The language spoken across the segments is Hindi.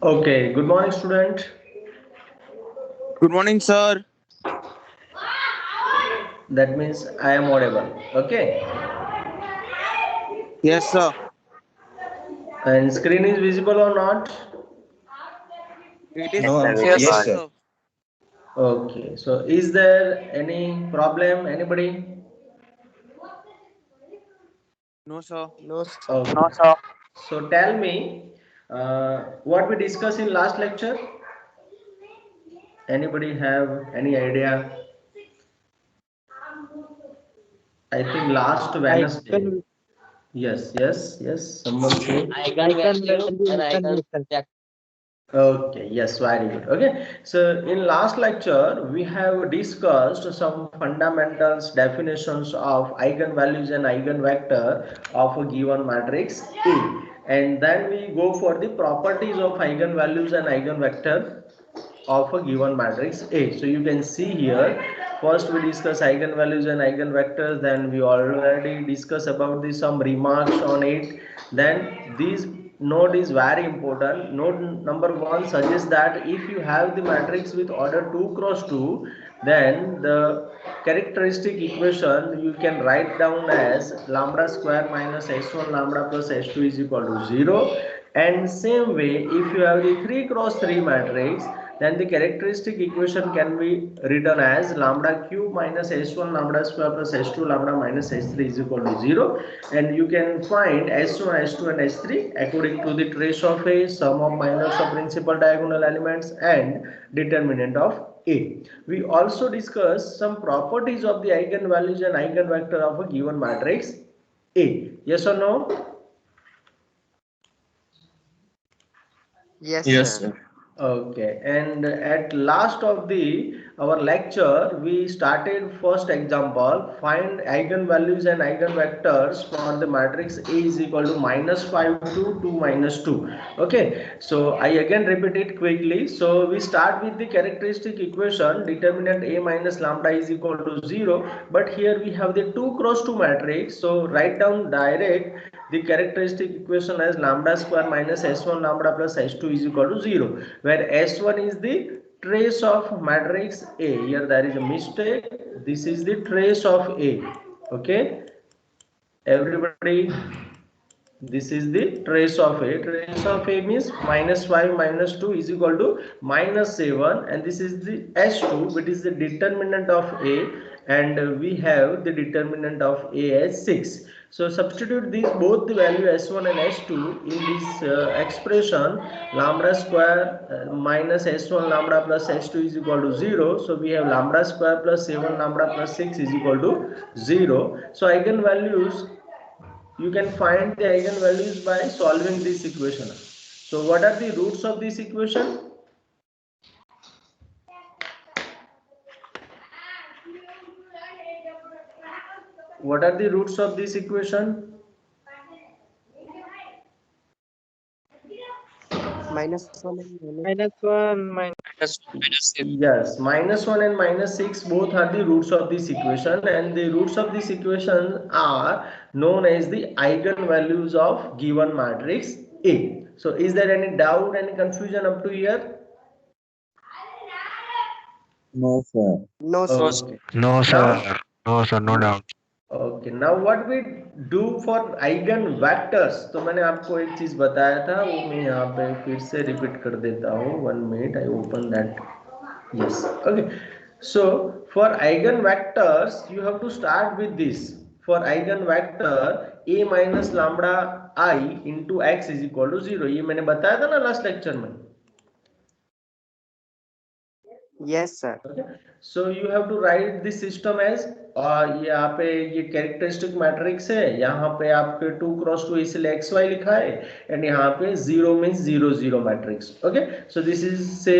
Okay, good morning, student. Good morning, sir. That means I am audible. Okay, Yes, sir. and screen is visible or not? It No, is yes, visible, sir. sir. Okay, so is there any problem? Anybody? No, sir. No, sir. Okay. So tell me, what we discussed in last lecture? Anybody have any idea? I think last Wednesday. Eigen Yes, yes, yes. Someone say. Eigenvalue and eigenvector. Okay, yes, very good. Okay, so in last lecture we have discussed some fundamentals definitions of eigenvalues and eigenvector of a given matrix A, and then we go for the properties of eigenvalues and eigenvector of a given matrix A. So you can see here, first we discuss eigenvalues and eigenvectors, then we already discuss about the some remarks on it. Then this note is very important. Note number 1 suggests that if you have the matrix with order 2 cross 2, then the characteristic equation you can write down as lambda square minus s1 lambda plus s2 is equal to 0. And same way, if you have the 3 cross 3 matrix, then the characteristic equation can be written as lambda cube minus s1 lambda square plus s2 lambda minus s3 is equal to 0. And you can find s1, s2 and s3 according to the trace of A, sum of minors of principal diagonal elements and determinant of A. We also discuss some properties of the eigenvalues and eigenvector of a given matrix A. Yes or no? Yes, Yes, sir. sir. Okay, and at last of the our lecture, we started first example, find eigenvalues and eigenvectors for the matrix A is equal to minus 5 to 2 minus 2. Okay, so I again repeat it quickly. So we start with the characteristic equation, determinant A minus lambda is equal to 0, but here we have the 2 cross 2 matrix. So write down direct the characteristic equation as lambda square minus s1 lambda plus s2 is equal to 0, where s1 is the trace of matrix A. Here there is a mistake. This is the trace of A. Okay, everybody, this is the trace of A. Trace of A means minus 5 minus 2 is equal to minus 7, and this is the S2, which is the determinant of A, and we have the determinant of A as 6. So substitute these both the value S1 and S2 in this expression, lambda square minus S1 lambda plus S2 is equal to 0. So we have lambda square plus 7 lambda plus 6 is equal to 0. So eigenvalues, you can find the eigenvalues by solving this equation. So what are the roots of this equation? What are the roots of this equation? -1 and -1 minus 6. Yes, minus 1 and minus 6 both are the roots of this equation, and the roots of this equation are known as the eigenvalues of given matrix A. So is there any doubt, any confusion up to here? No, sir. no, sir. Okay. No, Now, sir. No, sir. No doubt. Okay now what we do for eigen vectors, तो मैंने आपको एक चीज बताया था, वो मैं यहाँ पे फिर से रिपीट कर देता हूँ. 1 minute, I open that. Yes, okay. So for eigen vectors you have to start with this. For eigen vector a minus lambda i into x is equal to 0. ये मैंने बताया था ना लास्ट लेक्चर में. Yes, sir. Okay, so you have to write this system as, यहाँ पे ये कैरेक्टरिस्टिक मैट्रिक्स है, यहाँ पे आपके 2 क्रॉस 2 इसलिए xy लिखा है, एंड यहाँ पे 0 means 0 0 matrix. Okay, so this is से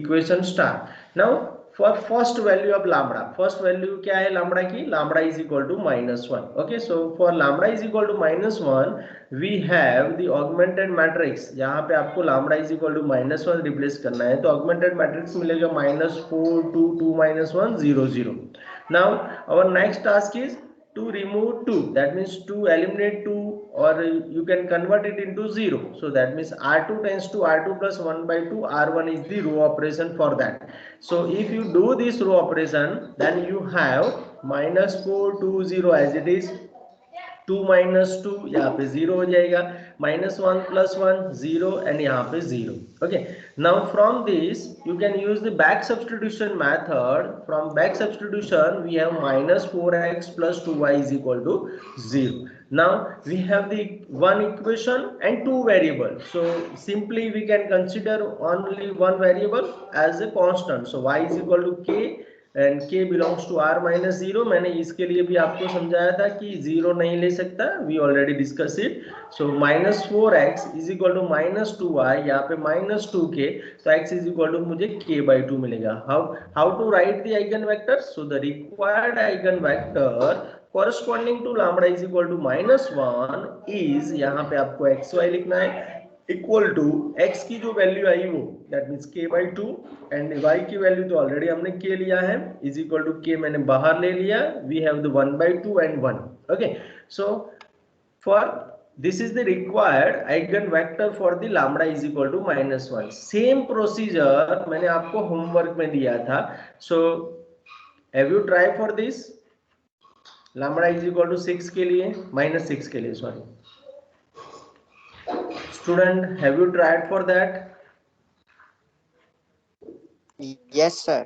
equation start. Now for first value of lambda, first value क्या है लैम्बडा की? Lambda is equal to -1. Okay, so for lambda is equal to -1 we have the augmented matrix. यहाँ पे आपको lambda is equal to -1 replace करना है, तो ऑगमेंटेड मैट्रिक्स मिलेगा -4 2 2 -1 0 0. Now our next task is to remove 2, that means to eliminate 2, or you can convert it into 0. So that means R2 tends to R2 plus 1 by 2, R1 is the row operation for that. So if you do this row operation, then you have minus 4 2 0 as it is, 2 minus 2 यहाँ पे 0 हो जाएगा, minus 1 plus 1 0 एंड यहाँ पे 0. Okay, now from this you can use the back substitution method. From back substitution we have minus 4x plus 2y is equal to 0. Now we have the one equation and two variables, so simply we can consider only one variable as a constant. So y is equal to k and k belongs to r minus 0. मैंने इसके लिए भी आपको समझाया था कि 0 नहीं ले सकता, we already discuss it. So minus 4x is equal to minus 2y, यहाँ पे माइनस 2k, तो x इज इक्वल टू मुझे k/2 मिलेगा. How to write the eigen vector? So the required eigen vector corresponding to lambda is equal to minus 1 is, यहाँ पे आपको xy लिखना है, इक्वल टू x की जो वैल्यू आई वो that means k/2 and y की वैल्यू तो ऑलरेडी हमने k लिया है, इज इक्वल टू k मैंने बाहर ले लिया, we have the 1/2 and 1. Okay, so for this is the required eigen vector for the lambda is equal to minus 1. Same procedure मैंने आपको होमवर्क में दिया था. So have you try for this? Lambda is equal to 6 के लिए, माइनस 6 के लिए, sorry student, have you tried for that? Yes, sir.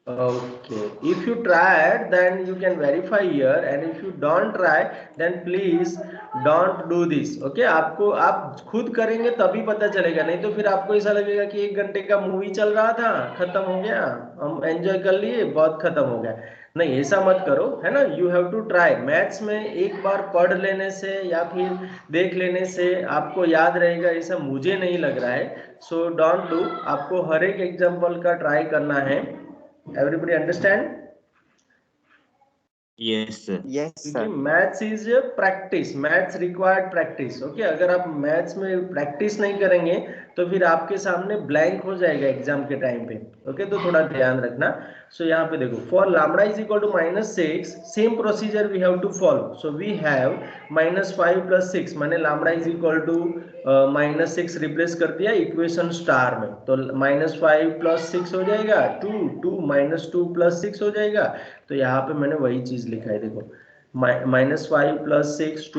Okay, if you tried then you can verify here, and if you don't try then please don't do this. Okay, आपको आप खुद करेंगे तभी पता चलेगा, नहीं तो फिर आपको ऐसा लगेगा कि 1 घंटे का मूवी चल रहा था, खत्म हो गया, हम एंजॉय कर लिए, बहुत खत्म हो गया. नहीं, ऐसा मत करो, है ना. You have to try. Maths में एक बार पढ़ लेने से या फिर देख लेने से आपको याद रहेगा ऐसा मुझे नहीं लग रहा है. सो डोंट डू, आपको हर एक एग्जाम्पल का ट्राई करना है. Everybody understand? Yes, sir. Yes, sir. क्योंकि maths is practice, maths required practice. Okay, अगर आप मैथ्स में प्रैक्टिस नहीं करेंगे तो फिर आपके सामने ब्लैंक हो जाएगा एग्जाम के टाइम पे. ओके, तो थोड़ा ध्यान रखना. सो यहाँ पे देखो, for lambda is equal to minus 6, same procedure we have to follow. So we have minus 5 plus 6, मैंने lambda is equal to minus 6 replace कर दिया इक्वेशन स्टार में, तो माइनस 5 प्लस 6 हो जाएगा 2 माइनस 2 प्लस 6 हो जाएगा. तो यहाँ पे मैंने वही चीज लिखा है, देखो minus 5 plus 6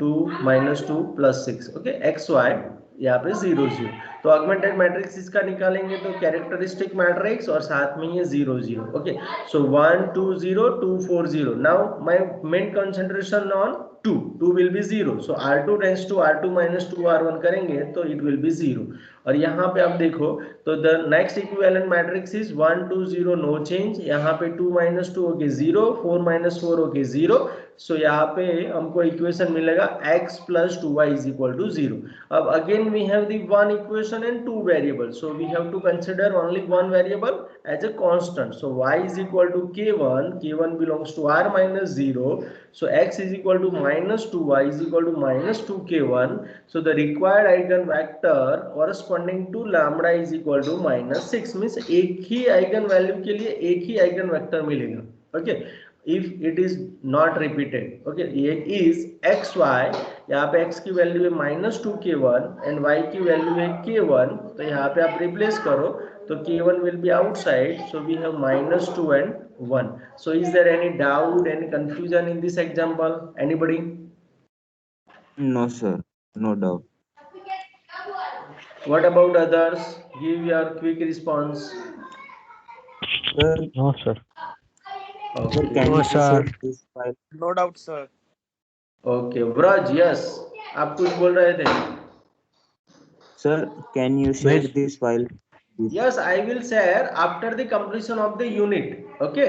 2 minus 2 plus 6. Okay, x y यहाँ पे 0 0. तो ऑगमेंटेड मैट्रिक्स इसका निकालेंगे तो कैरेक्टरिस्टिक मैट्रिक्स और साथ में ये 0 0. Okay, so 1 2 0 2 4 0. Now my main concentration on 2 will be 0. So R2 tends to R2 minus 2 R1 करेंगे तो इट विल बी 0. और यहाँ पे आप देखो तो the next equivalent matrix is 1 2 0 no change. यहाँ पे 2 minus 2 okay 0, 4 minus 4 okay 0. So यहाँ पे हमको इक्वेशन मिलेगा x plus 2y is equal to 0. अब again we have the one equation and two variable, so we have to consider only one variable as a constant. So y is equal to k1 belongs to r minus 0. So x is equal to minus 2, y is equal to minus 2k1. So the required eigen vector corresponding to lambda is equal to minus 6. means एक ही eigen value के लिए एक ही eigen vector मिलेगा. Okay, if it is not repeated. Okay, ये is x y, यहाँ पे x की वैल्यू है minus 2k1 and y की वैल्यू है k1. तो यहाँ पे आप रिप्लेस करो तो k1 will be outside, so we have minus 2 and 1. So is there any doubt, any confusion in this example? Anybody? No, sir. No doubt. What about others? Give your quick response. Sir, No, sir. sir, Okay. can No, you sir. share this file? No doubt, sir. Okay. Vraj, yes. आप कुछ बोल रहे थे? Sir, can you share Which- this file? Yes, I will share after the completion of the unit. Okay.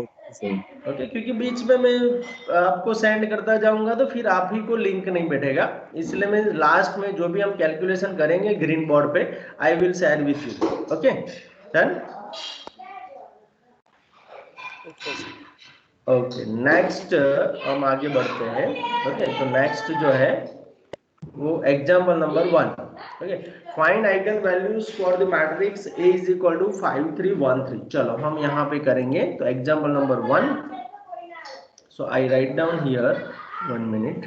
Okay, sir. Okay, क्योंकि बीच में मैं आपको सेंड करता जाऊंगा तो फिर आप ही को लिंक नहीं बैठेगा, इसलिए मैं लास्ट में जो भी हम कैलकुलेशन करेंगे ग्रीन बोर्ड पे I will share with you. Okay, done. Okay, next हम आगे बढ़ते हैं. ओके, तो नेक्स्ट जो है वो example number 1. Okay, find eigen values for the matrix A is equal to 5 3 1 3. चलो हम यहाँ पे करेंगे. तो example number 1, So I write down here, 1 minute.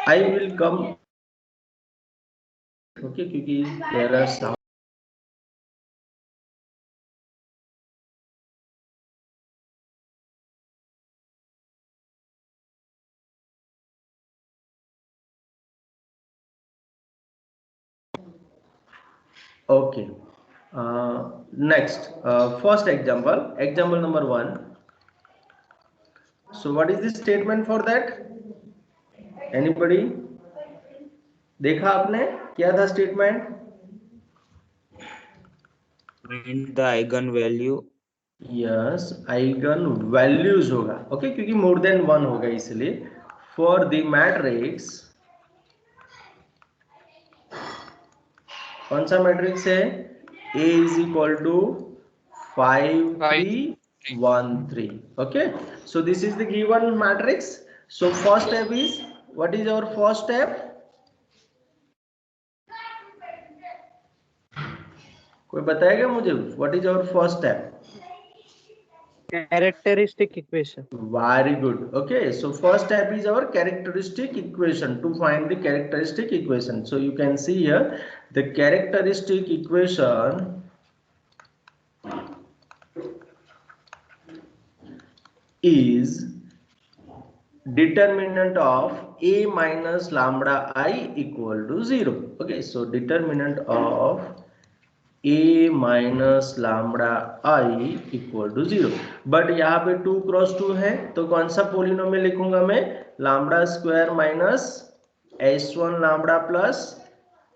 I will come, okay, क्योंकि there are some. Okay. Next, first example number 1. So what is the statement for that? Anybody? देखा आपने क्या था statement? Find the eigenvalue. Yes, eigen values होगा, okay, क्योंकि more than 1 होगा इसलिए. For the matrix, कौन सा मैट्रिक्स है? A is equal to 5 3 1 3. Okay, so this is the given matrix. So first step is, what is our first step? कोई बताएगा मुझे? What is our first step? Characteristic equation. Very good. Okay, so first step is our characteristic equation, to find the characteristic equation. So you can see here the characteristic equation is determinant of a minus lambda I equal to 0. Okay, so determinant of a minus lambda I equal to 0. But यहाँ पे 2 क्रॉस 2 है, तो कौन सा पोलिनोमियल लिखूंगा मैं? Lambda square minus s1 lambda plus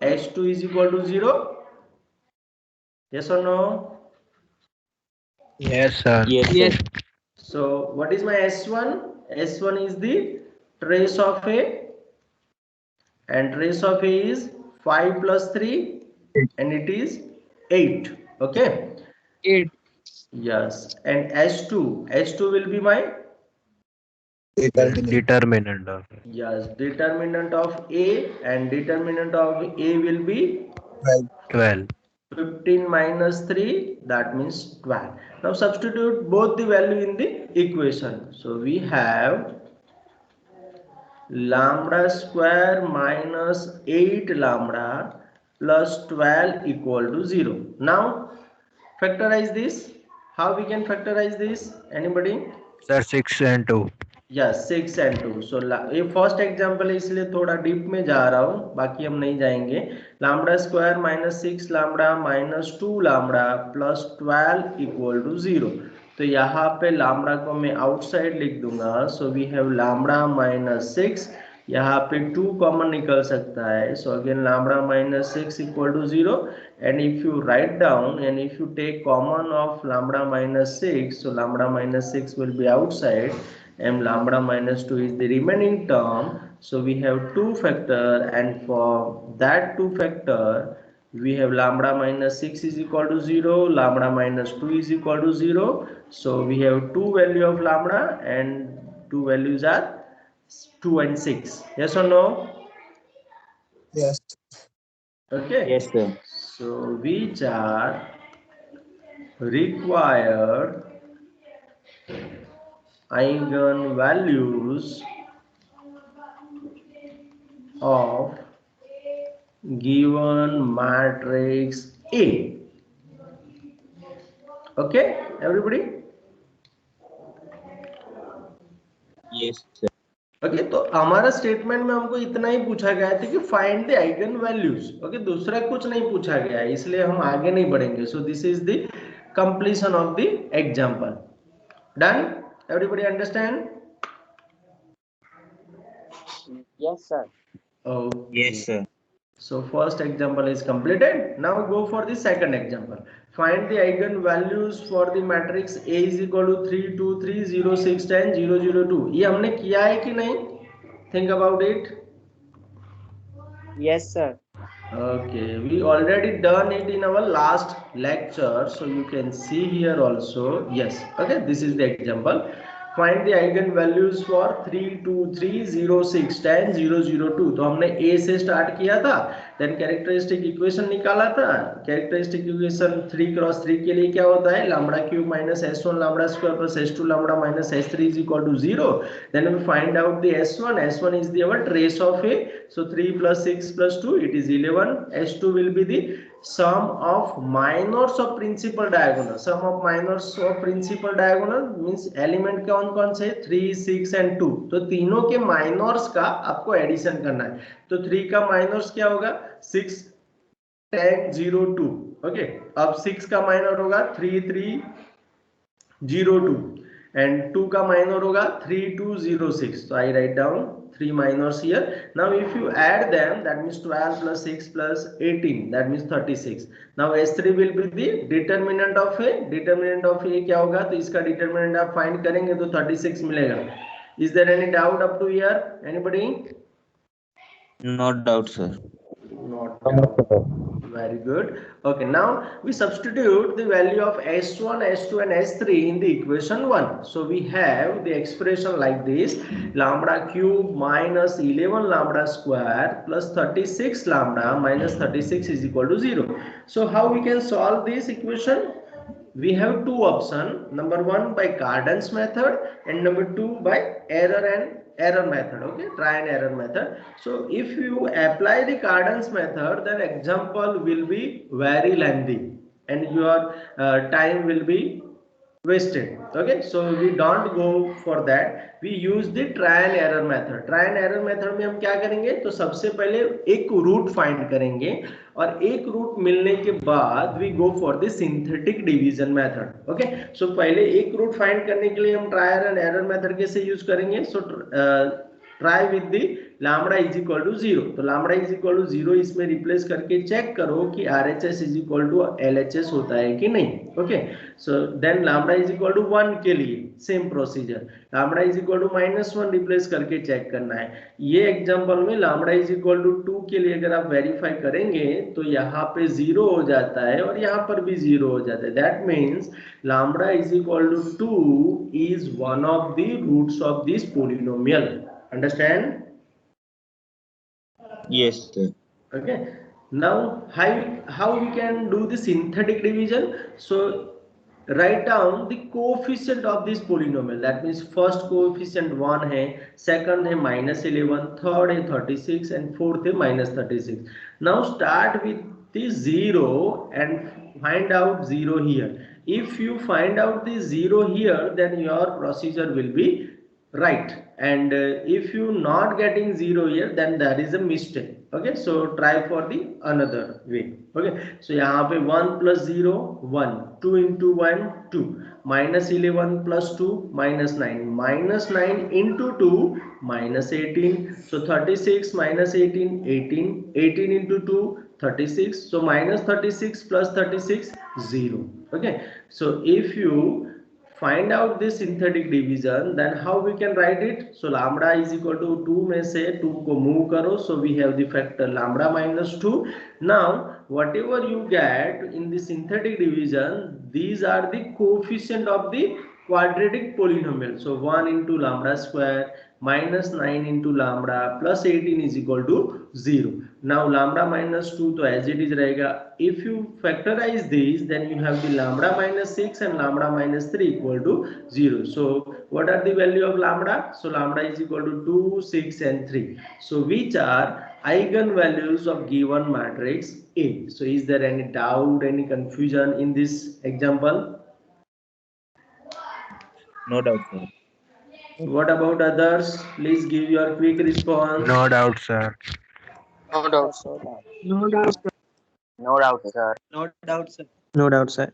s2 is equal to 0. Yes or no? Yes, sir. Yes, sir. So what is my s1? S1 is the trace of a, and trace of a is 5 plus 3, and it is 8. Okay, 8. yes, and h2 will be my, Determinant of yes, determinant of a, and determinant of a will be 12. 15 minus 3, that means 12. Now substitute both the value in the equation. So we have lambda square minus 8 lambda plus 12 equal to 0. Now factorize this. How we can factorize this? Anybody? Sir, 6 and 2. Yes, 6 and 2. So ये फर्स्ट एग्जांपल है इसलिए थोड़ा डीप में जा रहा हूँ, बाकी हम नहीं जाएंगे. Lambda square minus 6 lambda minus 2 lambda plus 12 equal to 0. तो यहाँ पे लैम्बडा को मैं आउटसाइड लिख दूंगा. So we have lambda minus 6, यहाँ पे 2 कॉमन निकल सकता है. So again lambda minus 6 equal to 0, and if you write down and if you take common of lambda minus 6, so lambda minus 6 will be outside and lambda minus 2 is the remaining term. So we have 2 factor, and for that 2 factor we have lambda minus 6 is equal to 0, lambda minus 2 is equal to 0. So we have 2 value of lambda, and 2 values are 2 and 6. Yes or no? Yes. Okay. Yes, sir. So which are required eigenvalues of given matrix A. Okay, everybody? Yes, sir. Okay, तो हमारा स्टेटमेंट में हमको इतना ही पूछा गया था कि find the eigen values. Okay, दूसरा कुछ नहीं पूछा गया है, इसलिए हम आगे नहीं बढ़ेंगे. सो this is the completion of the example. Done? Everybody understand? Yes, sir. Yes, sir. So first example is completed. Now go for the second example. Find the eigen values for the matrix A is equal to 3 2 3 0 6 10 0 0 2. ये हमने किया है कि नहीं? Think about it. Yes, sir. Okay, we already done it in our last lecture, so you can see here also. Yes. Okay, this is the example. Find the eigen values for 3 2 3 0 6 10 0 0 2. तो हमने A से स्टार्ट किया था, देन कैरेक्टरिस्टिक इक्वेशन निकाला था। कैरेक्टरिस्टिक इक्वेशन 3x3 के लिए क्या होता है, lambda cube minus s1 lambda square plus s2 lambda minus s3 is equal to 0। Then we find out the s1 is the our trace of a, so 3 plus 6 plus 2 it is 11। s2 will be the sum of minors of principal diagonal। sum of minors of principal diagonal means element कौन कौन से, 3 6 एंड 2, तो तीनों के माइनर्स का आपको एडिशन करना है। तो 3 का माइनर्स क्या होगा, 6 10 0 2। ओके, अब 6 का माइनर होगा 3 3 0 2 and 2 का minor होगा 3206। so I write down 3 minors here। now if you add them, that means 12 plus 6 plus 18, that means 36। now s3 will be the determinant of a, determinant of a क्या होगा, तो इसका determinant आप find करेंगे तो 36 मिलेगा। is there any doubt up to here, anybody? No doubt, sir. Not doubt. Very good. Okay, now we substitute the value of s1 s2 and s3 in the equation 1। so we have the expression like this, lambda cube minus 11 lambda square plus 36 lambda minus 36 is equal to 0। so how we can solve this equation? we have two options, number one by Cardan's method and number two by error method। okay, try and error method। so if you apply the Cardan's method, then example will be very lengthy and your time will be wasted। okay, so we don't go for that, we use the try and error method। try and error method में हम क्या करेंगे, तो सबसे पहले एक रूट फाइंड करेंगे और एक रूट मिलने के बाद we go for the synthetic division method। okay, so पहले एक रूट फाइंड करने के लिए हम try and error method कैसे यूज करेंगे, so try with the lambda is equal to 0। तो lambda is equal to 0 इसमें रिप्लेस करके चेक करो कि RHS is equal to LHS होता है कि नहीं। Okay, so then lambda is equal to 1 के लिए same procedure, lambda is equal to -1 replace करके चेक करना है। ये एग्जांपल में lambda is equal to 2 के लिए अगर आप वेरीफाई करेंगे तो यहाँ पे 0 हो जाता है और यहाँ पर भी 0 हो जाता है। That means lambda is equal to 2 is one of the roots of this polynomial। understand? Yes, sir. okay, now how we can do the synthetic division? so write down the coefficient of this polynomial। that means first coefficient 1 है, second है -11, third है 36 and fourth है -36। now start with the 0 and find out 0 here। if you find out the 0 here, then your procedure will be right, and if you not getting 0 here, then that is a mistake। okay, so try for the another way। okay, so यहाँ पे 1 plus 0 1, 2 into 1 2, -11 plus 2 -9, -9 into 2 -18, so 36 -18 18, 18 into 2 36, so -36 plus 36 0। okay, so if you find out this synthetic division, then how we can write it? so lambda is equal to 2 में से 2 को move करो, so we have the factor lambda minus 2। now whatever you get in the synthetic division, these are the coefficient of the quadratic polynomial। so 1 into lambda square -9 into lambda plus 18 is equal to 0। now lambda minus 2 तो as it is रहेगा। if you factorize these, then you have the lambda minus 6 and lambda minus 3 equal to 0। so what are the value of lambda? so lambda is equal to 2 6 and 3। so which are eigenvalues of given matrix A? so is there any doubt, any confusion in this example? No doubt, sir. what about others? please give your quick response। No doubt, sir. No doubt, sir. No doubt, sir. No doubt, sir. No doubt, sir. No doubt, sir.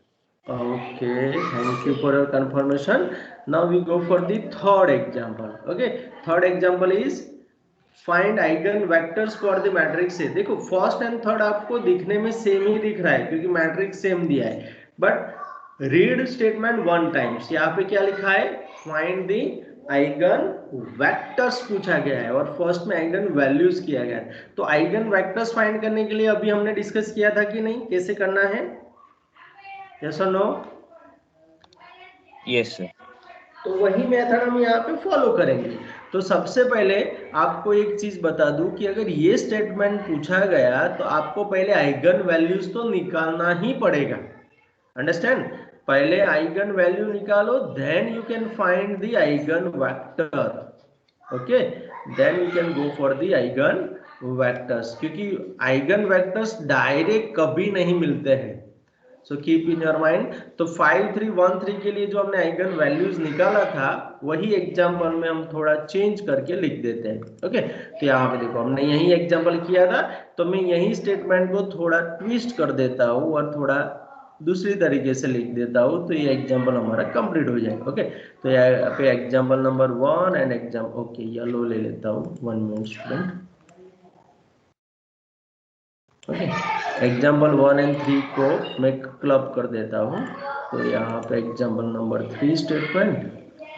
okay, thank you for your confirmation। now we go for the third example। okay, third example is find eigen vectors for the matrix A। देखो फर्स्ट एंड थर्ड आपको दिखने में सेम ही दिख रहा है क्योंकि मैट्रिक्स सेम दिया है, but read statement one times. यहाँ पे क्या लिखा है, फाइंड द आइगन वेक्टर्स पूछा गया है और फर्स्ट में आइगन वैल्यूज किया गया है। तो आइगन वेक्टर्स फाइंड करने के लिए अभी हमने डिस्कस किया था कि नहीं, कैसे करना है, यस और नो? Yes, sir. तो वही मेथड हम यहाँ पे फॉलो करेंगे। तो सबसे पहले आपको एक चीज बता दूं कि अगर ये स्टेटमेंट पूछा गया तो आपको पहले आइगन वैल्यूज तो निकालना ही पड़ेगा। अंडरस्टैंड? पहले आइगन वैल्यू निकालो, then you can find the eigen vector. Okay, then you can go for the eigen vectors, क्योंकि आइगन वेक्टर्स डायरेक्ट कभी नहीं मिलते हैं। So keep in your mind. तो 5 3 1 3 के लिए जो हमने आइगन वैल्यूज निकाला था वही एग्जांपल में हम थोड़ा चेंज करके लिख देते हैं। ओके, तो यहाँ पे देखो हमने यही एग्जांपल किया था, तो मैं यही स्टेटमेंट को थोड़ा ट्विस्ट कर देता हूँ और थोड़ा दूसरी तरीके से लिख देता हूँ, तो ये एग्जांपल हमारा कंप्लीट हो जाएगा। ओके, तो यहाँ पे example number 1 and example, okay yellow ले लेता हूँ, 1 minute student. Okay, example 1 and 3 को मैं क्लब कर देता हूँ। तो यहाँ पे एग्जाम्पल नंबर 3 स्टेटमेंट,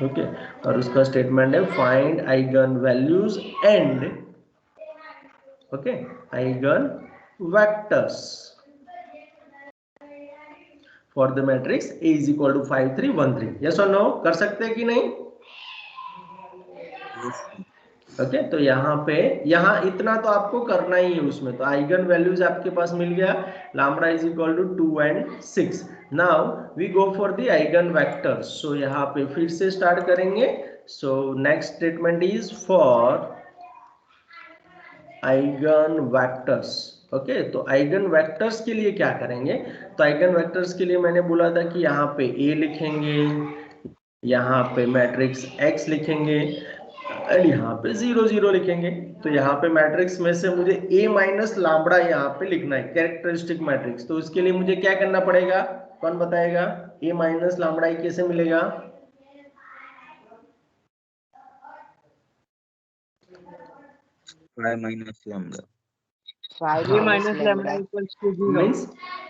ओके, और उसका स्टेटमेंट है find eigen values and, okay, eigen vectors for the matrix A is equal to 5 3 1 3। Yes और नो? कर सकते हैं कि नहीं? ओके, तो यहाँ पे इतना तो आपको करना ही है उसमें। तो आइगन वैल्यूज आपके पास मिल गया, lambda is equal to 2 and 6। Now we go for the eigen vectors. So यहाँ पे फिर से स्टार्ट करेंगे। So next statement is for eigen vectors. Okay, तो आइगन वेक्टर्स के लिए क्या करेंगे? तो आइगन वेक्टर्स के लिए मैंने बोला था कि यहाँ पे A लिखेंगे, यहाँ पे मैट्रिक्स X लिखेंगे और यहाँ पे 0 0 लिखेंगे। तो यहाँ पे मैट्रिक्स में से मुझे A माइनस लैम्बडा यहाँ पे लिखना है, कैरेक्टरिस्टिक मैट्रिक्स। तो उसके लिए मुझे क्या करना पड़ेगा? कौन बताएगा? A माइनस लैम्बडा कैसे मिलेगा? minus lambda. 5 minus lambda equals to 0 means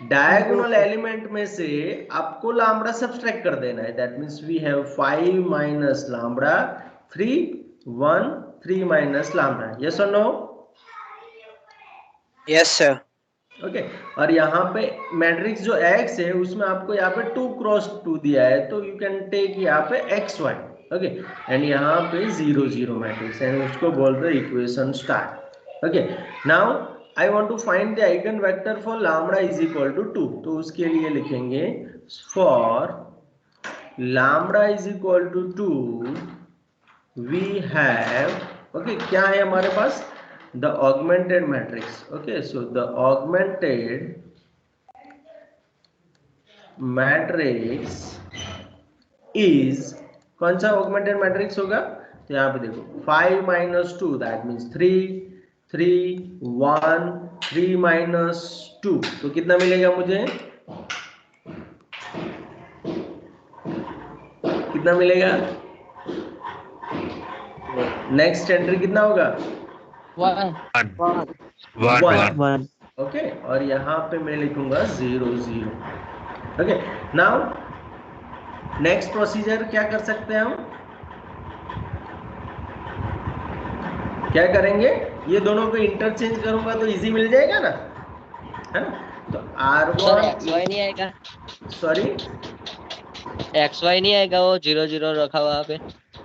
diagonal element में से आपको लैम्बडा सब्सट्रैक्ट कर देना है। That means we have 5 minus lambda 3 1 3 minus lambda. Yes और नो? yes sir ओके, और यहाँ पे मैट्रिक्स जो X है उसमें आपको यहाँ पे 2 क्रॉस 2 दिया है, तो यू कैन टेक यहाँ पे XY। ओके, एंड यहाँ पे 0 0 मैट्रिक्स एंड उसको बोलते हैं equation star. Okay, now I want to find the eigen vector for lambda is equal to 2। तो उसके लिए लिखेंगे for lambda is equal to 2 we have, okay, क्या है हमारे पास? The augmented matrix। okay, so the augmented matrix is, कौन सा augmented matrix होगा? तो यहाँ पे देखो 5 minus 2 that means 3 3 1 3 minus 2, तो कितना मिलेगा मुझे? कितना मिलेगा? नेक्स्ट एंट्री कितना होगा? 1। ओके, और यहाँ पे मैं लिखूंगा 0 0। ओके, नाउ नेक्स्ट प्रोसीजर क्या कर सकते हैं हम? क्या करेंगे? ये दोनों को इंटरचेंज करूंगा तो इजी मिल जाएगा ना, है ना? तो R1 xy नहीं आएगा, सॉरी xy नहीं आएगा, वो 0 0 रखा हुआ पे।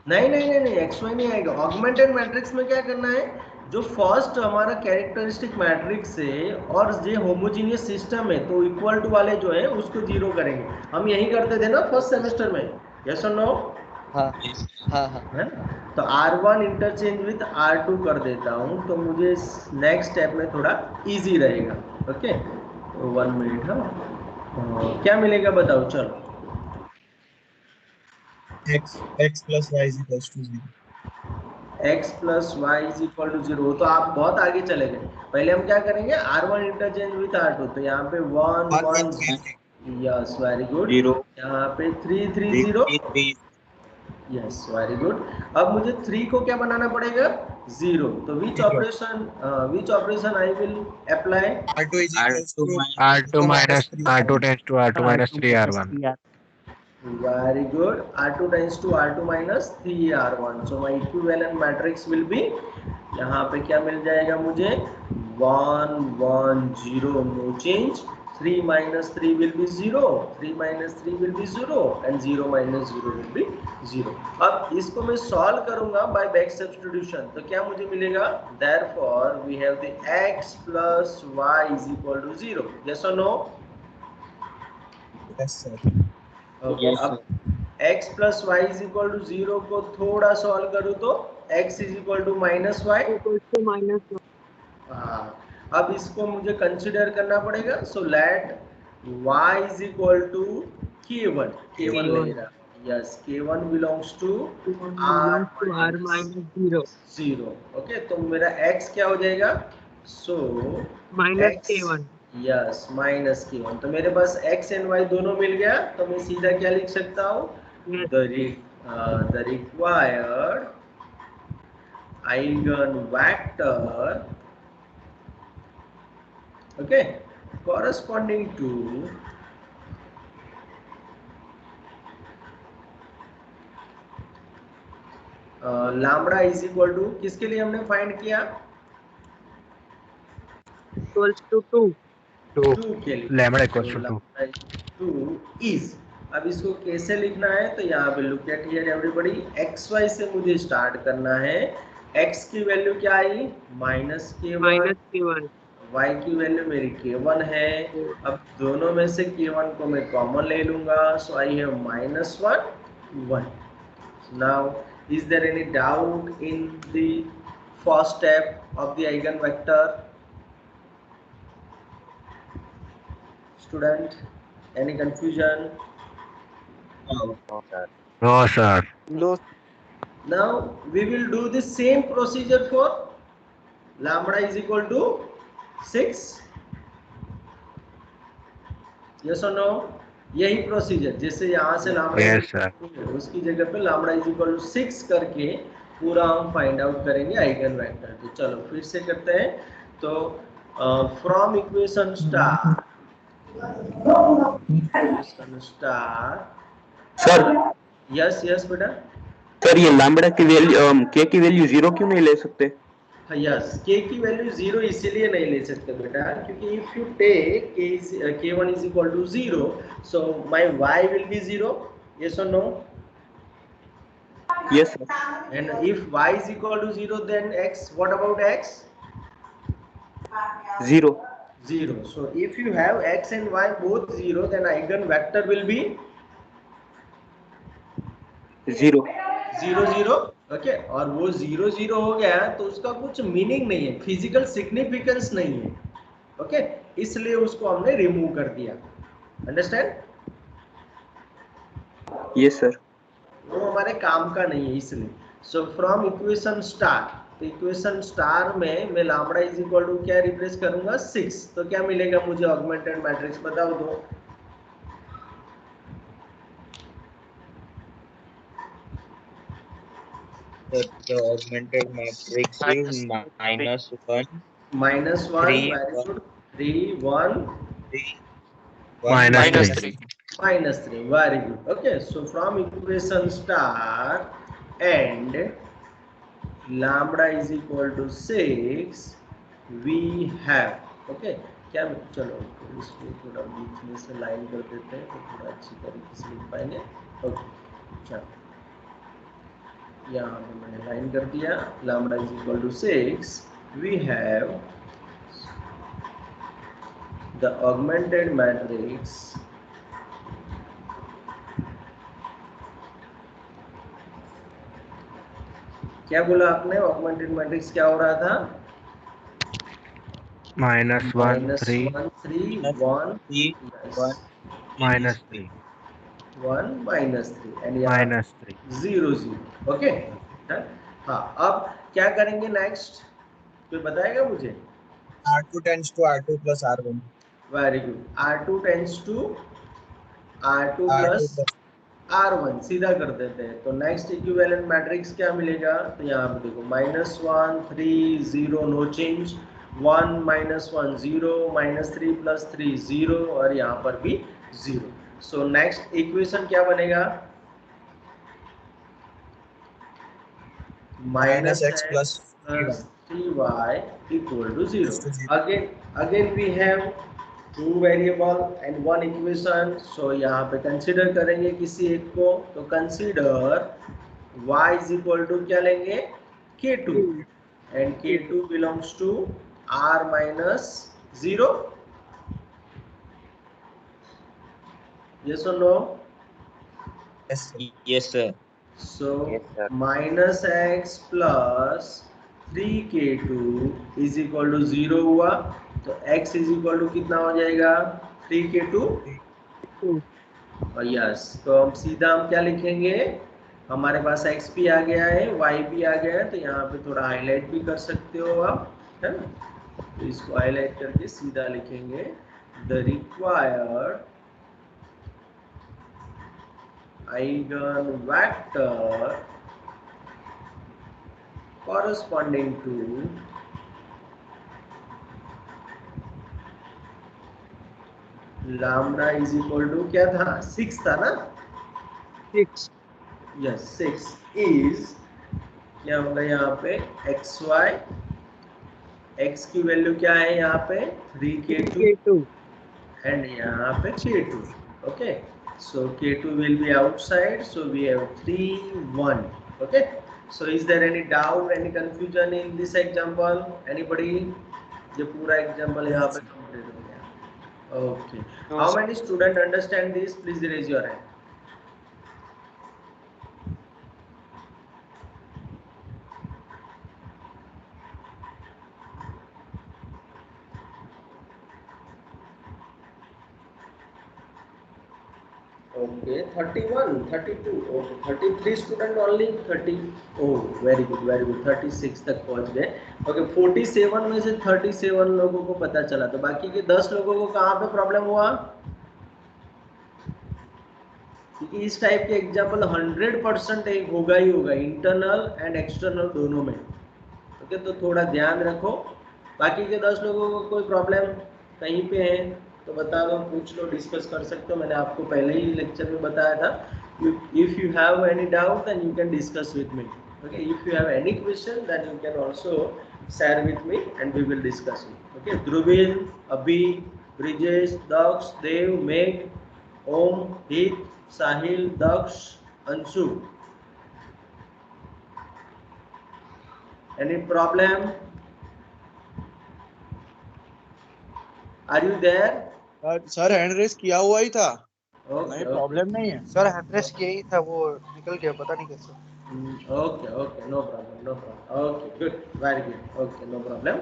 नहीं XY नहीं आएगा। ऑगमेंटेड मैट्रिक्स में क्या करना है? जो फर्स्ट हमारा कैरेक्टरिस्टिक मैट्रिक्स है और जो होमोजीनियस सिस्टम है तो इक्वल टू वाले जो है उसको 0 करेंगे। हम यही करते थे ना फर्स्ट सेमेस्टर में। यस और नो? हाँ हाँ हाँ है, तो R1 इंटरचेंज विद R2 कर देता हूँ, तो मुझे नेक्स्ट स्टेप में थोड़ा इजी रहेगा। Okay, 1 minute. हाँ, क्या मिलेगा बताओ? चलो, x plus y is equals to 0। x plus y is equal to 0। तो आप बहुत आगे चले गए। पहले हम क्या करेंगे? R1 interchange with R2। तो यहाँ पे 1 1 यस, वेरी गुड। यहाँ पे 3 3 0 यस, वेरी गुड। अब मुझे 3 को क्या बनाना पड़ेगा? 0। तो which operation I will apply? R2 is equals to R2 minus R2 tends to R2 minus 3R1. Very good. R2 tends to R2 minus 3R1। So my equivalent matrix will be, यहाँ पे क्या मिल जाएगा मुझे? 1 1 0, no change। 3 minus 3 will be 0, 3 minus 3 will be 0 and 0 minus 0 will be 0. अब इसको मैं सॉल्व करूंगा बाय बैक सब्स्टिट्यूशन, तो क्या मुझे मिलेगा? Therefore we have the x plus y is equal to 0. Yes or no? Yes, sir. Okay, Yes, अब x plus y is equal to 0 को थोड़ा सॉल्व करूँ तो x is equal to minus y. हाँ, अब इसको मुझे कंसिडर करना पड़ेगा. So let y is equal to k1. k1 लगेगा. Yes, k1 belongs to r minus 0. Okay, तो मेरा x क्या हो जाएगा? So minus k1. Yes, minus k1. तो मेरे पास x एंड y दोनों मिल गया, तो मैं सीधा क्या लिख सकता हूँ? The required eigenvector, okay, corresponding to lambda is equal to, किसके लिए हमने फाइंड किया? Equals to 2. 2 के लिए. Lambda equals to 2. 2 इज, अब इसको कैसे लिखना है? तो यहाँ पे look at here everybody, X Y से मुझे स्टार्ट करना है. x की वैल्यू क्या आई? Minus k1. y की वैल्यू मेरी k1 है. अब दोनों में से k1 को मैं कॉमन ले लूंगा. So I have minus 1. Now is there any doubt in the first step of the eigen vector? Student, any confusion? No, sir. Now we will do the same procedure for lambda is equal to 6. Yes or no? यही प्रोसीजर, जैसे यहाँ से lambda Yes, sir. उसकी जगह पे lambda is equal to 6 करके पूरा हम फाइंड आउट करेंगे आइगन वेक्टर. तो चलो फिर से करते हैं. तो from equation star sir yes yes बेटा. सर ये लैम्बडा की वैल्यू के की वैल्यू 0 क्यों नहीं ले सकते? यस, k की वैल्यू 0 इसीलिए नहीं ले सकते बेटा, क्योंकि if you take k1 is equal to 0, so my y will be 0. Yes or no? Yes sir. And if y is equal to 0, then x, what about x? 0. 0. So if you have x and y both 0, then eigen vector will be 0. 0 0. Okay, और वो 0 0 हो गया तो उसका कुछ मीनिंग नहीं है, फिजिकल सिग्निफिकेंस नहीं है. ओके, इसलिए उसको हमने रिमूव कर दिया. अंडरस्टैंड? Yes sir. वो हमारे काम का नहीं है इसलिए. सो फ्रॉम इक्वेशन स्टार, तो इक्वेशन स्टार में मैं लैम्बडा इज इक्वल टू क्या रिप्लेस करूंगा? 6. तो क्या मिलेगा मुझे ऑगमेंटेड मैट्रिक्स? बताओ दो. The augmented matrix is minus 1, -1, 3, very good. 3 1 3, Minus 3. -3, very good. Okay, so from equation star and lambda is equal to 6 we have, okay, क्या, चलो इसको थोड़ा बीच में से लाइन कर देते हैं तो थोड़ा अच्छी तरीके से लिख पाएंगे. ओके, चलो यहाँ पे मैंने लाइन कर दिया. lambda is equal to 6 we have the augmented matrix क्या बोला आपने? ऑगमेंटेड मैट्रिक्स क्या हो रहा था? -1 3 -1 3 1 3, 1, -3 1 -3 एंड यहाँ -3. 0 0. ओके, हाँ. अब क्या करेंगे नेक्स्ट, कोई बताएगा मुझे? R2 tends to R2 plus R1. Very good. R2 tends to R2 R2 plus plus R1 सीधा कर देते हैं. तो नेक्स्ट इक्विवेलेंट मैट्रिक्स क्या मिलेगा? तो यहाँ पे देखो -1 3 0 नो चेंज, 1 -1 0, -3 + 3 0 और यहाँ पर भी 0. सो नेक्स्ट इक्वेशन क्या बनेगा? -x plus 3y 3y equal to 0. Equals to 0. Again we have two variable and one equation, so यहाँ पे कंसीडर करेंगे किसी एक को, तो consider y is equal to क्या लेंगे, k2, and k2 belongs to r minus 0, yes or no? Yes, sir. Yes, sir. So Yes, sir. minus x plus 3k2 is equal to 0 हुआ, तो x इज इक्वल टू कितना हो जाएगा, 3k2, और यस, तो हम सीधा हम क्या लिखेंगे, हमारे पास x भी आ गया है, y भी आ गया है, तो यहाँ पे थोड़ा हाईलाइट भी कर सकते हो आप, है ना, तो इसको हाईलाइट करके सीधा लिखेंगे, the required eigenvector corresponding to lambda is equal to क्या था, 6 था ना, 6 यस 6 इज क्या होगा यहाँ पे, xy, x की वैल्यू क्या है यहाँ पे 3k2 एंड यहाँ पे k2, okay, so k2 will be outside, so we have 3 1, okay, so is there any doubt, any confusion in this example, anybody? ये पूरा एग्जांपल यहाँ पे कंप्लीट हो गया, okay, how many student understand this, please raise your hand. Okay, 31, 32, okay, 33 student only, 30, oh very good, 36 तक पहुंच गए, okay, 47 में से 37 लोगों को पता चला, तो बाकी के 10 लोगों को कहाँ पे प्रॉब्लम हुआ, क्योंकि इस टाइप के एग्जाम्पल 100% होगा ही होगा, इंटरनल एंड एक्सटर्नल दोनों में, ओके, तो थोड़ा ध्यान रखो, बाकी के 10 लोगों को कोई प्रॉब्लम कहीं पे है तो बता दो, पूछ लो, डिस्कस कर सकते हो, मैंने आपको पहले ही लेक्चर में बताया था, if you have any doubt then you can discuss with me, okay, if you have any question then you can also share with me and we will discuss it, okay, Dhruvin, Abhi, Brijesh, Daksh, Dev, Megh, Om, Hit, Sahil, Daksh, Anshu, any problem, are you there? Sir hand raise किया हुआ ही था, Okay, नहीं प्रॉब्लम नहीं है सर एड्रेस यही था, वो निकल गया, पता नहीं कैसे। okay, no problem, okay, good, very good, okay, no problem,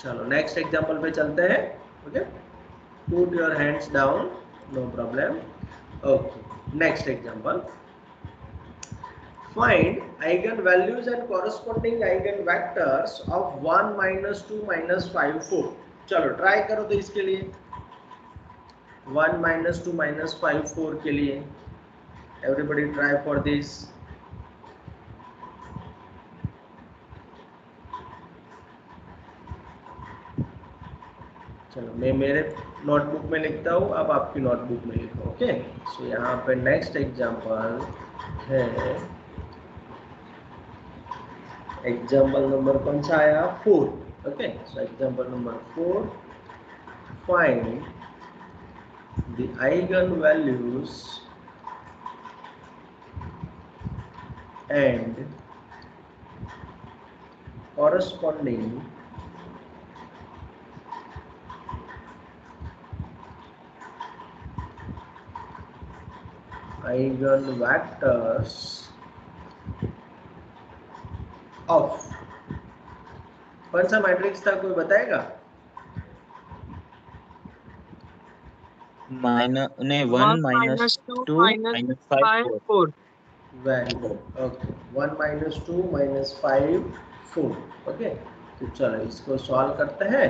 चलो नेक्स्ट एग्जांपल पे चलते हैं, okay, put your hands down, no problem, okay, next example, find eigenvalues and corresponding eigenvectors of 1 minus 2 minus 5 4, चलो ट्राई करो, तो इसके लिए 1 minus 2 minus 5 4 के लिए everybody try for this, चलो मैं मेरे नोटबुक में लिखता हूँ, अब आपकी नोटबुक में लिखो, ओके, सो यहाँ पे नेक्स्ट एग्जांपल है, एग्जांपल नंबर कौन सा आया, 4, okay, so example number 4, find the eigenvalues and corresponding eigenvectors of, कौन सा मैट्रिक्स था, कोई बताएगा, one minus 2 minus 5 4. very good, okay, 1 minus 2 minus 5 4, okay, तो चलो इसको सॉल्व करते हैं,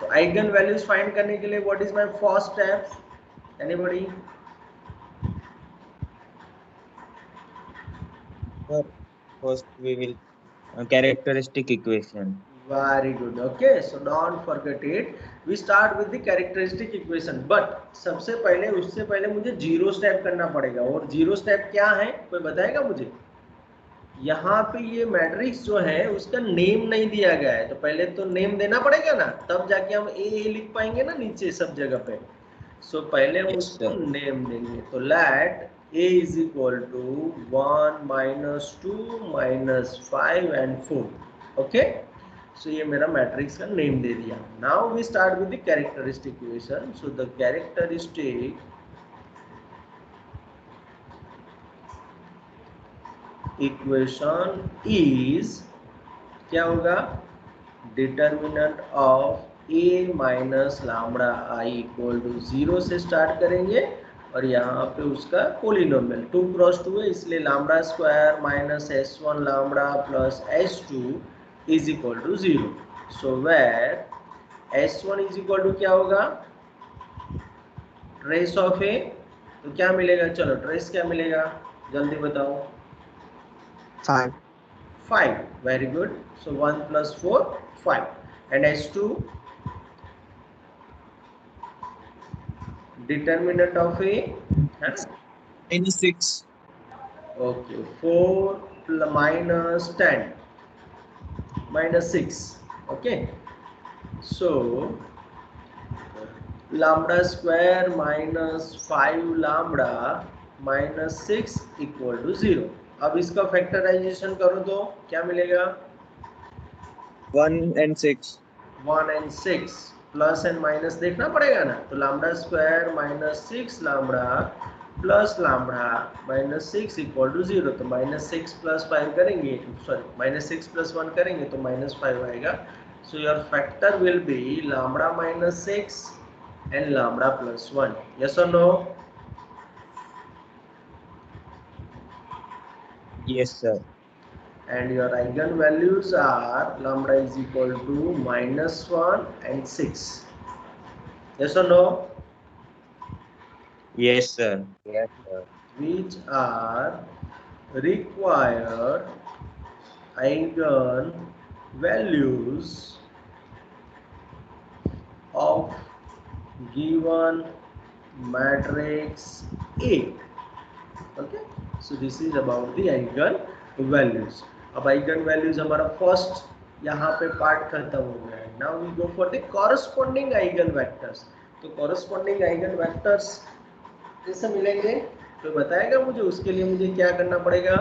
तो आइगन वैल्यूज फाइंड करने के लिए what is my first step, anybody? First we will characteristic equation. Very good, okay, so don't forget it, we start with the characteristic equation, but सबसे पहले, उससे पहले मुझे जीरो स्टेप करना पड़ेगा, और जीरो स्टेप क्या है, कोई बताएगा मुझे? यहाँ पे ये मैट्रिक्स जो है उसका नेम नहीं दिया गया है, तो पहले तो नेम देना पड़ेगा ना, तब जाके हम ए लिख पाएंगे ना नीचे सब जगह पे। सो पहले हम Yes, उसको sir. नेम देंगे, तो let A is equal to 1 -2 -5 and 4। Okay, so ये मेरा मैट्रिक्स का नेम दे दिया। Now we start with the characteristic equation. So the characteristic equation is, क्या होगा, determinant of A minus lambda I equal to 0 से स्टार्ट करेंगे, और यहाँ पे उसका पोलिनोमियल 2 क्रॉस 2 है, इसलिए lambda square minus s1 lambda plus s2 is equal to 0। So where s1 is equal to क्या होगा, ट्रेस ऑफ ए, तो क्या मिलेगा, चलो ट्रेस क्या मिलेगा जल्दी बताओ। 5 5, very good. So 1 plus 4 5, and s2 determinant of a है ना, -6 okay, 4 minus 10 minus 6। okay, so lambda square minus 5 lambda minus 6 equal to 0। अब इसका फैक्टराइजेशन करो तो क्या मिलेगा, 1 and 6 1 and 6, plus and minus देखना पड़ेगा ना, तो lambda square minus 6 lambda plus lambda minus 6 equal to 0। तो -6 + 5 करेंगे, सॉरी -6 + 1 करेंगे तो -5 आएगा। So your factor will be lambda -6 and lambda +1। Yes और no? Yes, sir. And your eigen values are lambda is equal to -1 and 6। yes or no? Yes, sir. Yes, sir. Which are required eigen values of given matrix A। okay, so this is about the eigen values। अब eigen values हमारा फर्स्ट यहाँ पे पार्ट खत्म हो गया है। Now we go for the corresponding eigen vectors। तो कॉरस्पॉन्डिंग eigen vectors कैसे मिलेंगे, तो बताएगा मुझे, उसके लिए मुझे क्या करना पड़ेगा।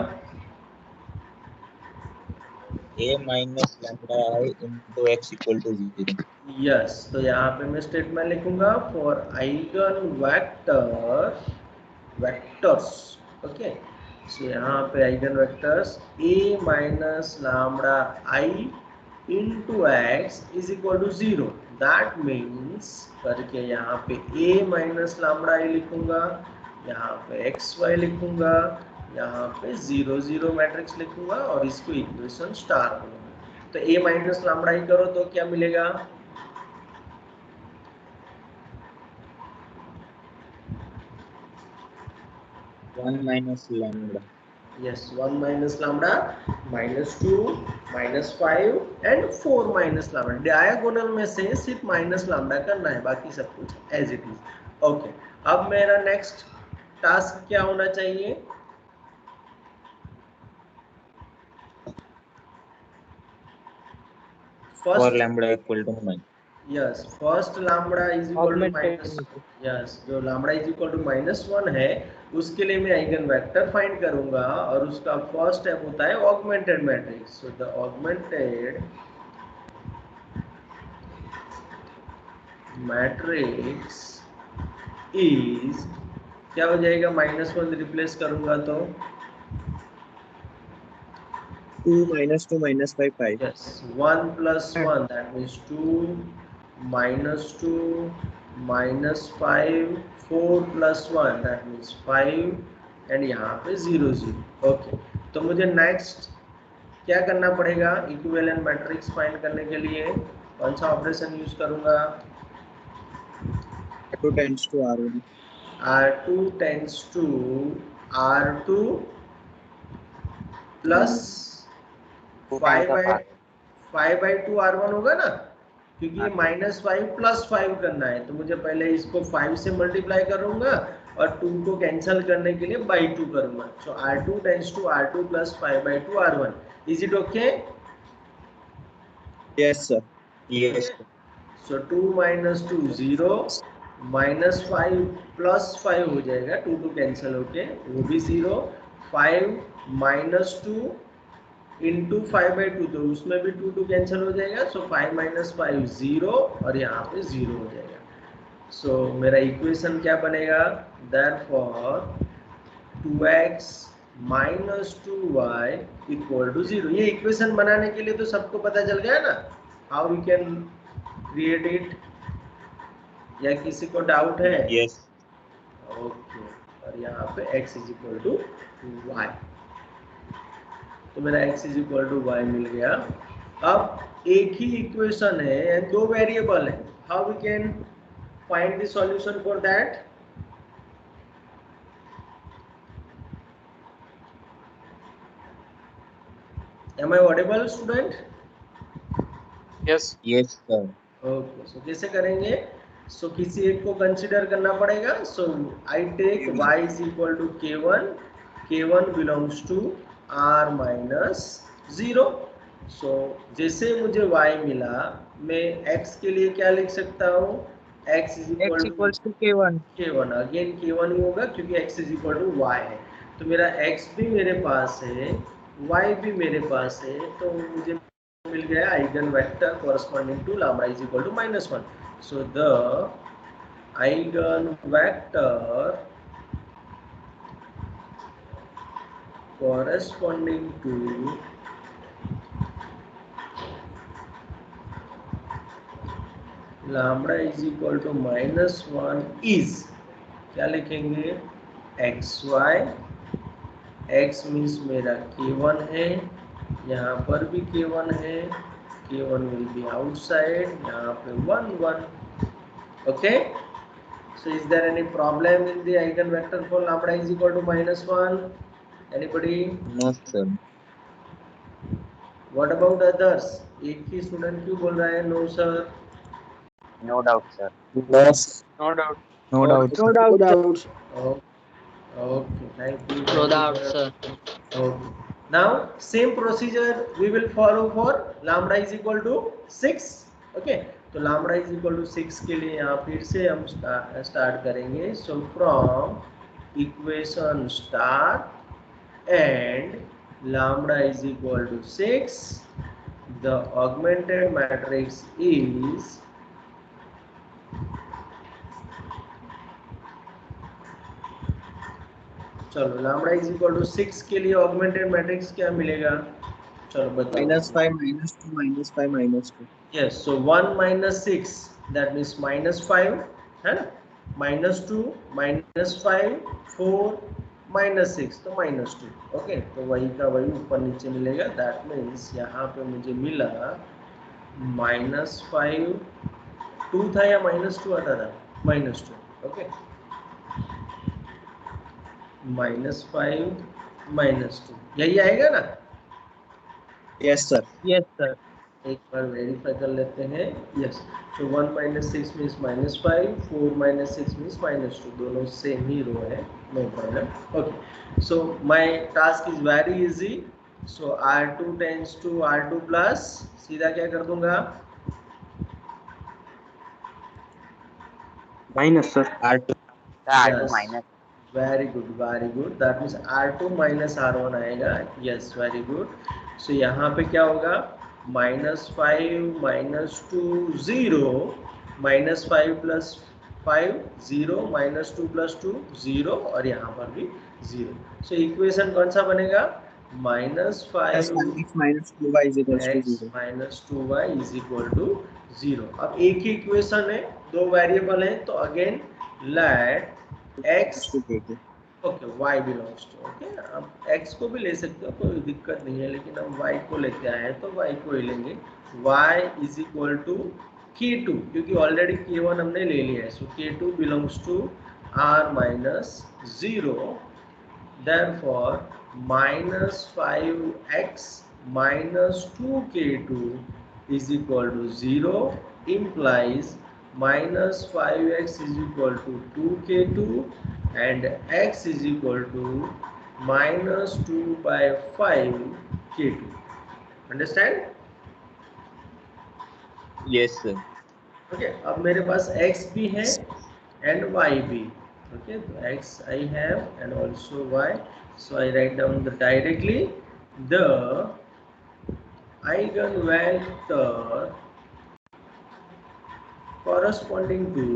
A minus lambda I into x equal to 0. Yes, तो यहाँ पे मैं स्टेटमेंट लिखूंगा for eigen vectors. Okay, so यहाँ पे eigen vectors a minus lambda I into x is equal to 0। That means करके यहाँ पे a माइनस लैम्बडा आई लिखूंगा, यहाँ पे एक्स वाई लिखूंगा, यहाँ पे 0 0 मैट्रिक्स लिखूंगा, और इसको इक्वेशन स्टार करूंगा। तो a माइनस लैम्बडा आई करो तो क्या मिलेगा, 1 minus lambda. yes, 1 minus lambda -2 -5 and 4 minus lambda। Diagonal में से सिर्फ माइनस लैम्बडा करना है, बाकी सब कुछ एज इट इज। ओके, अब मेरा नेक्स्ट टास्क क्या होना चाहिए, For first, lambda equal to -. Yes, first lambda is equal to minus, yes, जो लैम्बडा इज इक्वल टू -1 है उसके लिए मैं आइगन वेक्टर फाइंड करूंगा, और उसका फर्स्ट स्टेप होता है augmented matrix. So the augmented matrix is, क्या हो जाएगा, -1 रिप्लेस करूंगा तो 2 -2 -5 5 yes, 1 plus 1 that means 2 -2 -5 4 plus 1 that means 5 and यहाँ पे 0 0। ओके, तो मुझे नेक्स्ट क्या करना पड़ेगा, इक्विवेलेंट मैट्रिक्स फाइंड करने के लिए कौन सा ऑपरेशन यूज करूंगा, R2 tends to R1 R2 tends to R2 plus 5/2 R1 होगा ना, क्योंकि ये -5 + 5 करना है, तो मुझे पहले इसको 5 से मल्टीप्लाई करूंगा और 2 को कैंसिल करने के लिए बाई 2 करूंगा। So R2 tends to R2 + 5/2 R1। Is it okay? Yes, sir. Yes, sir. So 2 - 2 0, -5 + 5 हो जाएगा, 2 2 कैंसिल होके वो भी 0, 5 - 2 इंटू 5/2, तो उसमें भी 2 2 कैंसिल हो जाएगा। सो 5 - 5 0 और यहाँ पे 0 हो जाएगा। सो मेरा इक्वेशन क्या बनेगा? Therefore 2x - 2y = 0। ये इक्वेशन बनाने के लिए तो सबको पता चल गया ना how we can create it, या किसी को डाउट है? Yes. ओके, और यहाँ पे x = y, तो मेरा x = y मिल गया। अब एक ही इक्वेशन है एंड 2 वेरिएबल है, how we can find the solution for that? Am I audible, student? Yes. Yes, sir. Okay, so कैसे करेंगे? सो किसी एक को कंसीडर करना पड़ेगा। So I take y = k1, k1 belongs to r - 0। So जैसे मुझे y मिला, मैं x के लिए क्या लिख सकता हूँ? x X = equals to K1. k1, again k1 ही होगा क्योंकि x = y है। तो मेरा x भी मेरे पास है, y भी मेरे पास है, तो मुझे मिल गया eigen vector corresponding to lambda = -1। so the eigen vector corresponding to lambda = -1 is, क्या लिखेंगे? xy, x मीन्स मेरा k1 है, यहाँ पर भी k1 है, k1 will be outside, यहाँ पे 1 1। okay, so is there any problem in the eigenvector for lambda = -1? Anybody? No, sir. What about others? एक ही स्टूडेंट क्यों बोल रहा है no sir? No doubt, sir. No, sir. No doubt. No doubt. No doubt, sir. Doubts. Okay, thank you. No doubt, sir. Okay. Now same procedure we will follow for lambda = 6. Okay, तो lambda = 6 के लिए यहाँ फिर से हम start करेंगे। So from equation start and lambda = 6, the augmented matrix is चलो lambda = 6 के लिए ऑगमेंटेड मैट्रिक्स क्या मिलेगा? चलो बताओ। -5 -2 -5 -2. यस, सो 1 - 6 दैट मींस -5 है ना, -2 -5 4 -6 तो -2। ओके, तो वही का वही ऊपर नीचे मिलेगा। दैट मींस यहाँ पे मुझे मिला -5 2 था या -2 आता था? -2। ओके, -5 -2 यही आएगा ना? Yes, sir. Yes, sir. एक बार वेरीफाई कर लेते हैं। यस, तो 1 - 6 मीन्स -5, 4 - 6 मीन्स -2, दोनों सेम ही रो है, no problem. Okay, so my task is very easy. So R2 tends to R2 plus, सीधा क्या कर दूंगा? Minus, sir. R2. R2 minus. Very good, very good. That means R2 - R1 आएगा। Yes, very good. सो यहाँ पे क्या होगा? -5 -2 0, -5 + 5 0, -2 + 2 0 और यहाँ पर भी 0। सो इक्वेशन कौन सा बनेगा? Yes, -5 -2y = x 0. - 2y = 0। अब एक ही इक्वेशन है, 2 वेरिएबल है, तो again let x To K2. Okay y belongs to, okay, अब x को भी ले सकते हो, कोई दिक्कत नहीं है, लेकिन हम y को लेते आए हैं तो y को ही लेंगे। y = k2, क्योंकि ऑलरेडी k1 हमने ले लिया है। सो k2 belongs to r - 0, therefore -5x - 2k2 = 0, implies minus 5x is equal to 2k2 and x is equal to minus 2 by 5 k2. Understand? Yes, sir. Okay, अब मेरे पास x भी है and y भी. Okay, so x I have and also y. So I write down the directly the eigenvector corresponding to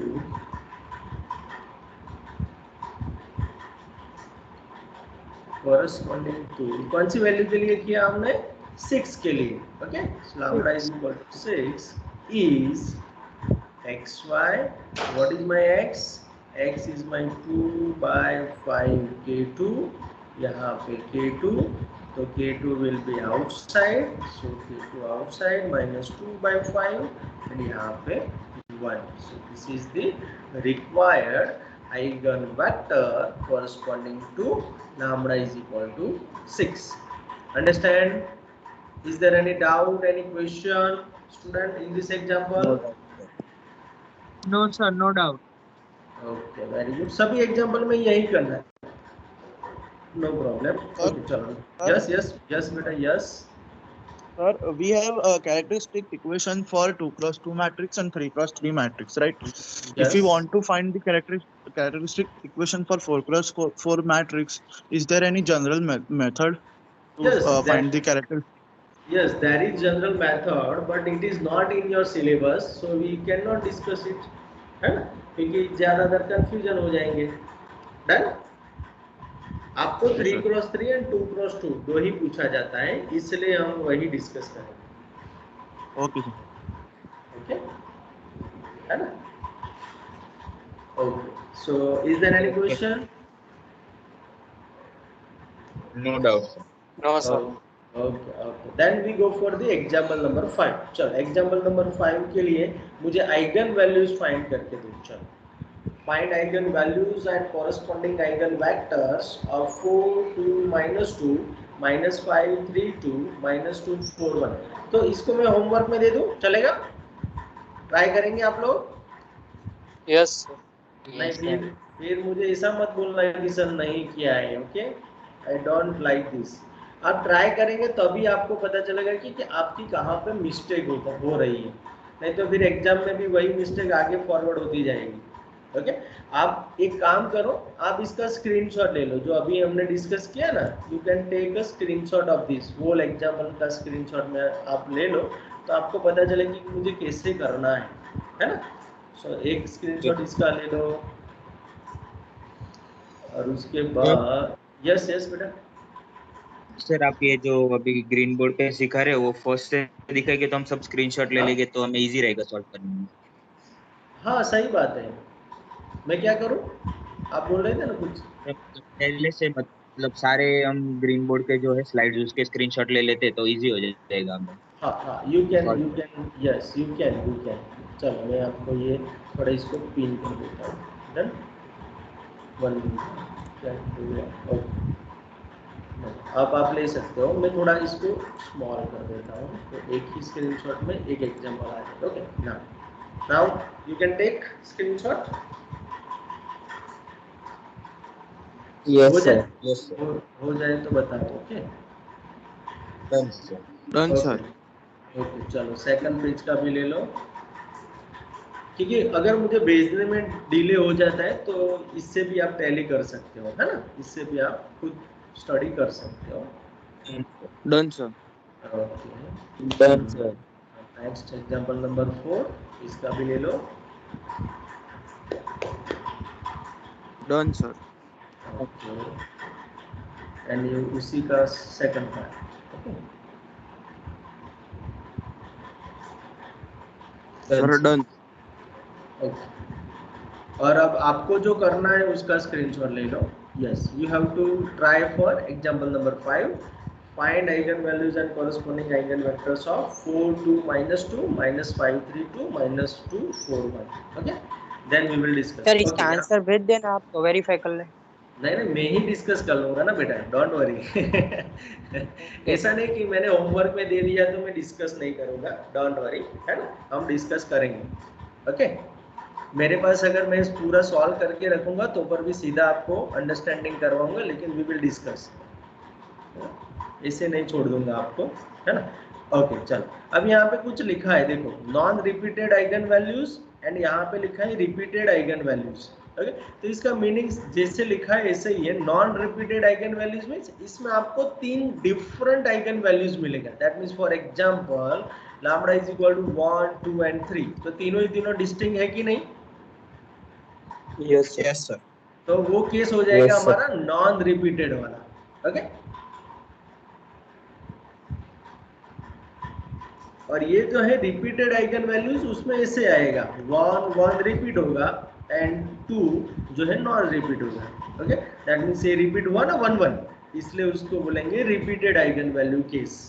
कौन सी वैल्यू के लिए किया हमने 6 के लिए. Okay, lambda is equal to 6 is xy. What is my x? x is my 2 by 5 k2. यहाँ पे k2, तो k2 will be outside, so k2 outside minus 2 by 5 and यहाँ पे 1. So this is the required eigenvector corresponding to lambda is equal to 6. Understand? Is there any doubt, any question, student, in this example? No doubt, sir. No, sir, no doubt. Okay, very good. सभी एग्जाम्पल में यही करना है. No problem. Okay, चलो. Yes, बेटा, yes. Sir, we have a characteristic equation for 2 cross 2 matrix and 3 cross 3 matrix, right? Yes. If we want to find the characteristic equation for 4 cross 4 matrix, is there any general method to Yes, find the characteristic? Yes, there is general method, but it is not in your syllabus, so we cannot discuss it. है ना? क्योंकि ज्यादातर कंफ्यूजन हो जाएंगे. डन? आपको 3 क्रॉस 3 एंड 2 क्रॉस 2 दो ही पूछा जाता है, इसलिए हम वही डिस्कस करेंगे. Okay. ओके, है ना? Okay, so is there any question? No doubt, sir. No, sir. Okay. Then we go for the example number 5. चलो, example number 5 के लिए मुझे आइगन वैल्यूज फाइंड करके दो. चलो, find eigen values and corresponding eigen vectors of 4 2 minus 2 minus 5 3 2 minus 2 4 1. तो इसको मैं होमवर्क में दे दूं, चलेगा? ट्राई करेंगे आप लोग? Yes, sir. नहीं, फिर मुझे ऐसा मत बोलना कि सर नहीं किया है. Okay, I don't like this. आप ट्राई करेंगे तभी आपको पता चलेगा कि आपकी कहाँ पे मिस्टेक हो रही है. नहीं तो फिर एग्जाम में भी वही मिस्टेक आगे फॉरवर्ड होती जाएगी. ओके, आप एक काम करो, आप इसका स्क्रीनशॉट ले लो जो अभी हमने डिस्कस किया ना. You can take a screenshot of this whole example का स्क्रीनशॉट में आप ले लो, तो आपको पता चलेगा कि मुझे कैसे करना है ना. सो एक स्क्रीनशॉट इसका ले लो और उसके बाद यस बेटा. सर, आप ये जो अभी ग्रीन बोर्ड पे सिखा रहे हो वो फर्स्ट से दिखाएंगे तो हम सब स्क्रीनशॉट ले लेंगे तो हमें इजी रहेगा सॉल्व करने में. हाँ, सही बात है. मैं क्या करूँ? आप बोल रहे थे ना कुछ. पहले से मतलब सारे हम ग्रीन बोर्ड के जो है स्लाइड्स उसके स्क्रीनशॉट ले लेते तो इजी हो जाएगा हमें. हाँ, you can yes you can. चलो, मैं आपको ये थोड़ा इसको पिन कर देता हूँ. डन. 1 मिनट. आप ले सकते हो. मैं थोड़ा इसको स्मॉल कर देता हूँ, तो एक ही स्क्रीनशॉट में एक एग्जांपल आ जाए. Okay, now you can take screenshot. Yes, हो sir. जाए हो जाए तो बताओ. Okay, done sir. Done, sir. Okay, चलो सेकंड पेज का भी ले लो, क्योंकि अगर मुझे भेजने में डिले हो जाता है तो इससे भी आप टैली कर सकते हो, है ना. इससे भी आप खुद स्टडी कर सकते हो. Done, sir. Okay, done sir. Next example number 4, इसका भी ले लो. Done, sir. ओके, एंड ये उसी का second part. Okay, Sir, done. Okay. और अब आपको जो करना है उसका स्क्रीनशॉट ले लो. Yes, you have to try for example number 5. Find eigen values and corresponding eigen vectors of 4 2 minus 2 minus 5 3 2 minus 2 4 1. Okay, then we will discuss. Sir, इसका आंसर भेज देना, आप तो वेरीफाई कर ले. नहीं नहीं, मैं ही डिस्कस कर लूंगा ना बेटा, डोंट वरी। ऐसा नहीं कि मैंने होमवर्क में दे दिया तो मैं डिस्कस नहीं करूंगा, डोंट वरी, है ना, हम डिस्कस करेंगे। ओके, मेरे पास अगर मैं पूरा सॉल्व करके रखूंगा तो पर भी सीधा आपको अंडरस्टैंडिंग करवाऊंगा, लेकिन वी विल डिस्कस, इसे नहीं छोड़ दूंगा आपको, है ना। ओके चलो, अब यहाँ पे कुछ लिखा है देखो, non repeated eigen values and यहाँ पे लिखा है रिपीटेड आइगन वैल्यूज। ओके, तो इसका मीनिंग जैसे लिखा है ऐसे ही है। Non repeated eigen values means इसमें आपको 3 डिफरेंट आइगन वैल्यूज मिलेगा। That means for example lambda is equal to 1 2 and 3, तो तीनों ही तीनों डिस्टिंक्ट है कि नहीं? Yes, yes, sir. तो वो केस हो जाएगा Yes, sir. हमारा नॉन रिपीटेड वाला। ओके, और ये जो है रिपीटेड आइगन वैल्यूज, उसमें ऐसे आएगा 1 1 रिपीट होगा एंड 2 जो है नॉन रिपीट होगा। ओके, दैट मींस ये रिपीट हुआ ना 1 1, इसलिए उसको बोलेंगे repeated eigen value case.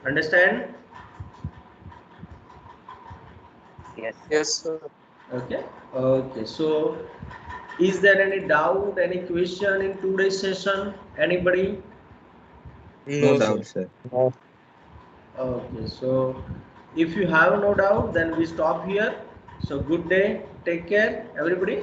Understand? Yes, sir. Okay, okay, so is there any doubt, any question in today's session? Anybody? No doubt, sir. Okay, so if you have no doubt, then we stop here. So good day, take care everybody.